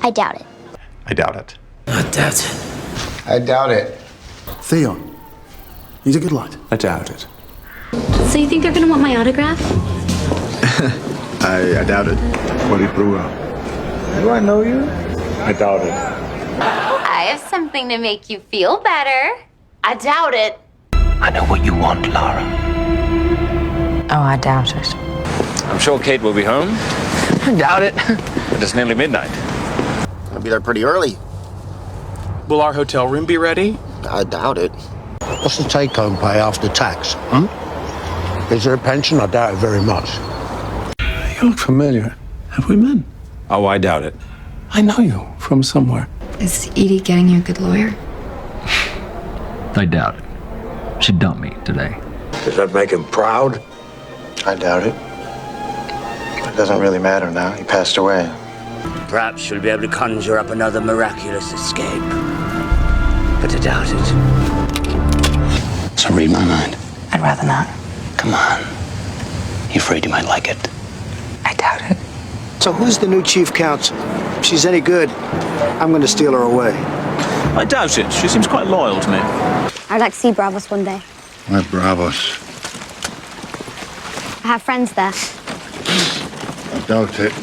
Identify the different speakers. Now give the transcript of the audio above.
Speaker 1: I doubt it.
Speaker 2: I doubt it.
Speaker 3: I doubt it.
Speaker 4: I doubt it.
Speaker 5: Theon. He's a good lad.
Speaker 2: I doubt it.
Speaker 6: So you think they're gonna want my autograph?
Speaker 2: I doubt it. What did Brewer?
Speaker 4: Do I know you?
Speaker 2: I doubt it.
Speaker 7: I have something to make you feel better.
Speaker 6: I doubt it.
Speaker 3: I know what you want, Lara.
Speaker 8: Oh, I doubt it.
Speaker 9: I'm sure Kate will be home.
Speaker 3: I doubt it.
Speaker 9: But it's nearly midnight.
Speaker 10: I'll be there pretty early.
Speaker 11: Will our hotel room be ready?
Speaker 10: I doubt it.
Speaker 12: What's the take-home pay after tax? Is there a pension? I doubt it very much.
Speaker 5: You look familiar. Have we met?
Speaker 9: Oh, I doubt it.
Speaker 5: I know you from somewhere.
Speaker 8: Is Edie getting you a good lawyer?
Speaker 9: I doubt it. She dumped me today.
Speaker 12: Does that make him proud?
Speaker 4: I doubt it. It doesn't really matter now. He passed away.
Speaker 3: Perhaps she'll be able to conjure up another miraculous escape. But I doubt it.
Speaker 10: So read my mind.
Speaker 8: I'd rather not.
Speaker 10: Come on. You afraid you might like it?
Speaker 8: I doubt it.
Speaker 4: So who's the new chief counsel? If she's any good, I'm going to steal her away.
Speaker 11: I doubt it. She seems quite loyal to me.
Speaker 1: I'd like to see Bravos one day.
Speaker 5: Why Bravos?
Speaker 1: I have friends there.
Speaker 5: I doubt it.